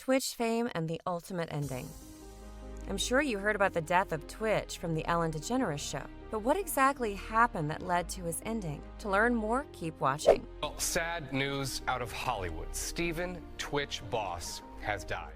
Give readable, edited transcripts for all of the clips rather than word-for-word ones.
Twitch fame and the ultimate ending. I'm sure you heard about the death of Twitch from the Ellen DeGeneres Show, but what exactly happened that led to his ending? To learn more, keep watching. Well, sad news out of Hollywood. Stephen Twitch Boss has died.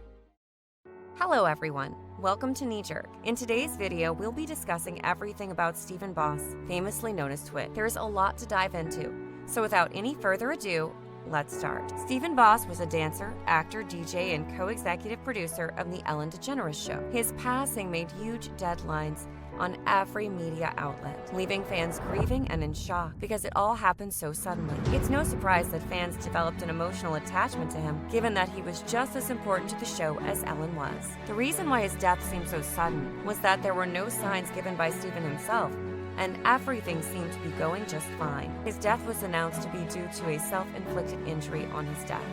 Hello everyone, welcome to Knee Jerk. In today's video, we'll be discussing everything about Stephen Boss, famously known as Twitch. There's a lot to dive into, so without any further ado, let's start. Stephen Boss was a dancer, actor, DJ, and co-executive producer of The Ellen DeGeneres Show. His passing made huge headlines on every media outlet, leaving fans grieving and in shock because it all happened so suddenly. It's no surprise that fans developed an emotional attachment to him, given that he was just as important to the show as Ellen was. The reason why his death seemed so sudden was that there were no signs given by Stephen himself, and everything seemed to be going just fine. His death was announced to be due to a self-inflicted injury on his death,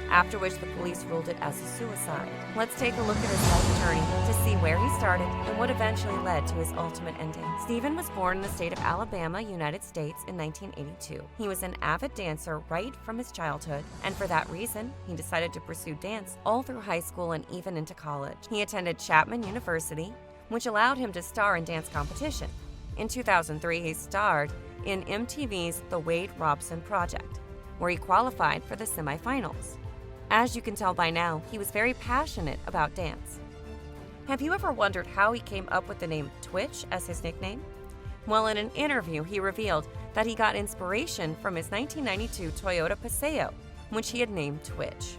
after which the police ruled it as a suicide. Let's take a look at his life journey to see where he started and what eventually led to his ultimate ending. Stephen was born in the state of Alabama, United States in 1982. He was an avid dancer right from his childhood, and for that reason, he decided to pursue dance all through high school and even into college. He attended Chapman University, which allowed him to star in dance competition. In 2003, he starred in MTV's The Wade Robson Project, where he qualified for the semifinals. As you can tell by now, he was very passionate about dance. Have you ever wondered how he came up with the name Twitch as his nickname? Well, in an interview, he revealed that he got inspiration from his 1992 Toyota Paseo, which he had named Twitch.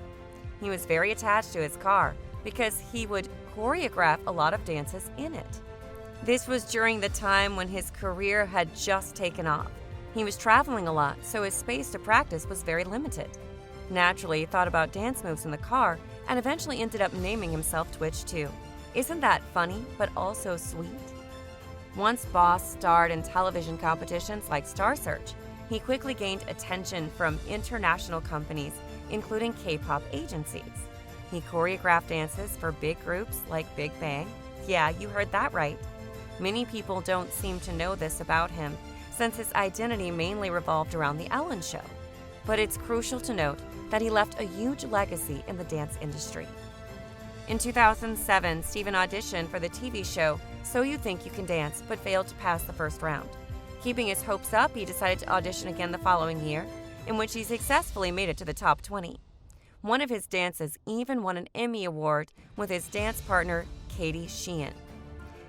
He was very attached to his car because he would choreograph a lot of dances in it. This was during the time when his career had just taken off. He was traveling a lot, so his space to practice was very limited. Naturally, he thought about dance moves in the car and eventually ended up naming himself Twitch too. Isn't that funny, but also sweet? Once Boss starred in television competitions like Star Search, he quickly gained attention from international companies, including K-pop agencies. He choreographed dances for big groups like Big Bang. Yeah, you heard that right. Many people don't seem to know this about him, since his identity mainly revolved around The Ellen Show. But it's crucial to note that he left a huge legacy in the dance industry. In 2007, Stephen auditioned for the TV show So You Think You Can Dance, but failed to pass the first round. Keeping his hopes up, he decided to audition again the following year, in which he successfully made it to the top 20. One of his dances even won an Emmy Award with his dance partner, Katie Sheehan.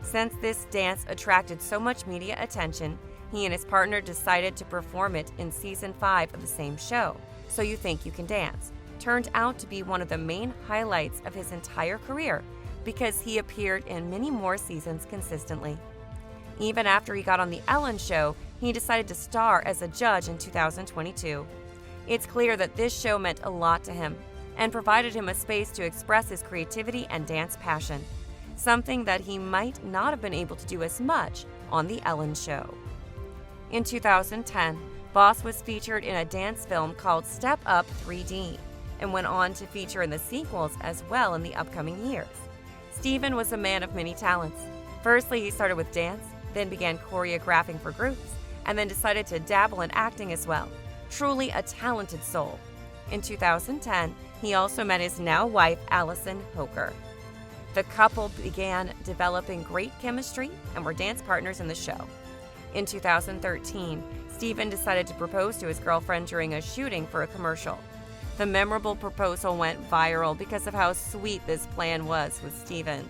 Since this dance attracted so much media attention, he and his partner decided to perform it in season 5 of the same show, So You Think You Can Dance. Turned out to be one of the main highlights of his entire career because he appeared in many more seasons consistently. Even after he got on The Ellen Show, he decided to star as a judge in 2022. It's clear that this show meant a lot to him and provided him a space to express his creativity and dance passion, something that he might not have been able to do as much on The Ellen Show. In 2010, Boss was featured in a dance film called Step Up 3D and went on to feature in the sequels as well in the upcoming years. Stephen was a man of many talents. Firstly, he started with dance, then began choreographing for groups, and then decided to dabble in acting as well. Truly a talented soul. In 2010, he also met his now wife, Allison Hoker. The couple began developing great chemistry and were dance partners in the show. In 2013, Stephen decided to propose to his girlfriend during a shooting for a commercial. The memorable proposal went viral because of how sweet this plan was with Stephen.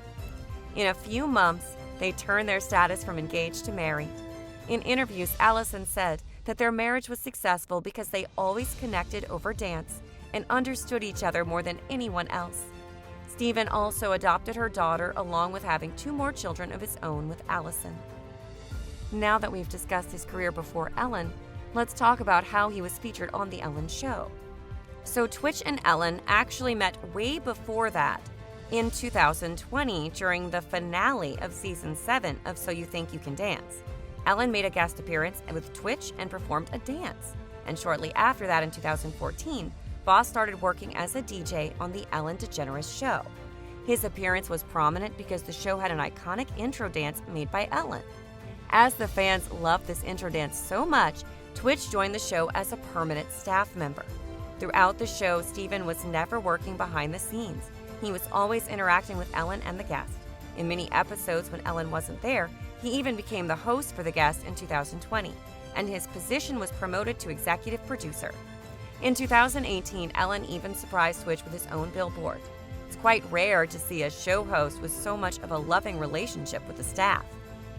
In a few months, they turned their status from engaged to married. In interviews, Allison said that their marriage was successful because they always connected over dance and understood each other more than anyone else. Stephen also adopted her daughter along with having 2 more children of his own with Allison. Now that we've discussed his career before Ellen, let's talk about how he was featured on The Ellen Show. So Twitch and Ellen actually met way before that, in 2020 during the finale of season 7 of So You Think You Can Dance. Ellen made a guest appearance with Twitch and performed a dance. And shortly after that in 2014, Boss started working as a DJ on The Ellen DeGeneres Show. His appearance was prominent because the show had an iconic intro dance made by Ellen. As the fans loved this intro dance so much, Twitch joined the show as a permanent staff member. Throughout the show, Stephen was never working behind the scenes. He was always interacting with Ellen and the guest. In many episodes when Ellen wasn't there, he even became the host for the guest in 2020, and his position was promoted to executive producer. In 2018, Ellen even surprised Twitch with his own billboard. It's quite rare to see a show host with so much of a loving relationship with the staff.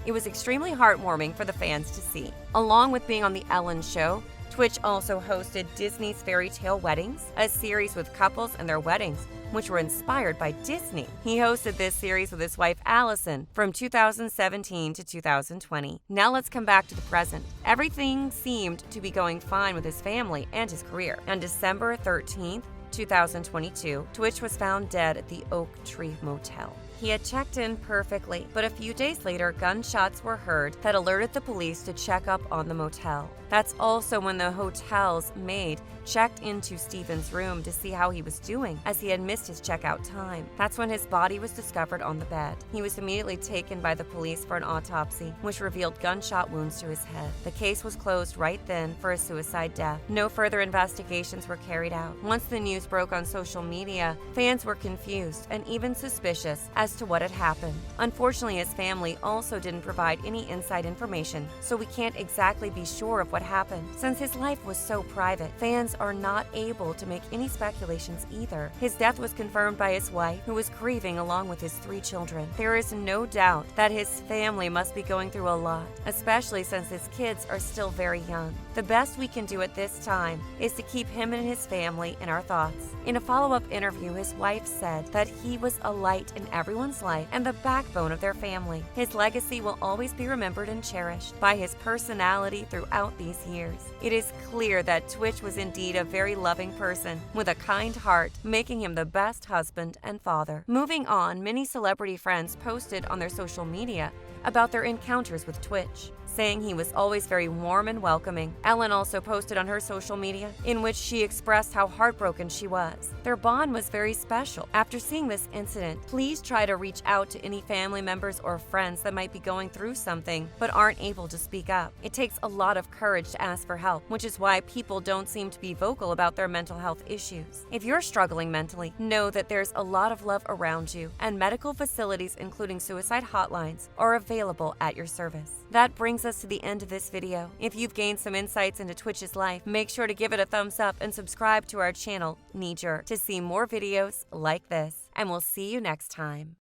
It was extremely heartwarming for the fans to see. Along with being on The Ellen Show, Twitch also hosted Disney's Fairy Tale Weddings, a series with couples and their weddings, which were inspired by Disney. He hosted this series with his wife Allison from 2017 to 2020. Now let's come back to the present. Everything seemed to be going fine with his family and his career. On December 13th, 2022, Twitch was found dead at the Oak Tree Motel. He had checked in perfectly, but a few days later, gunshots were heard that alerted the police to check up on the motel. That's also when the hotel's maid checked into Steven's room to see how he was doing, as he had missed his checkout time. That's when his body was discovered on the bed. He was immediately taken by the police for an autopsy, which revealed gunshot wounds to his head. The case was closed right then for a suicide death. No further investigations were carried out. Once the news broke on social media, fans were confused and even suspicious as to what had happened. Unfortunately, his family also didn't provide any inside information, so we can't exactly be sure of what happened. Since his life was so private, fans are not able to make any speculations either. His death was confirmed by his wife, who was grieving along with his 3 children. There is no doubt that his family must be going through a lot, especially since his kids are still very young. The best we can do at this time is to keep him and his family in our thoughts. In a follow-up interview, his wife said that he was a light in everyone's life and the backbone of their family. His legacy will always be remembered and cherished by his personality throughout these years. It is clear that Twitch was indeed a very loving person with a kind heart, making him the best husband and father. Moving on, many celebrity friends posted on their social media about their encounters with Twitch, saying he was always very warm and welcoming. Ellen also posted on her social media, in which she expressed how heartbroken she was. Their bond was very special. After seeing this incident, please try to reach out to any family members or friends that might be going through something but aren't able to speak up. It takes a lot of courage to ask for help, which is why people don't seem to be vocal about their mental health issues. If you're struggling mentally, know that there's a lot of love around you, and medical facilities, including suicide hotlines, are available at your service. That brings us to the end of this video. If you've gained some insights into Twitch's life, make sure to give it a thumbs up and subscribe to our channel, Knee Jerk, to see more videos like this. And we'll see you next time.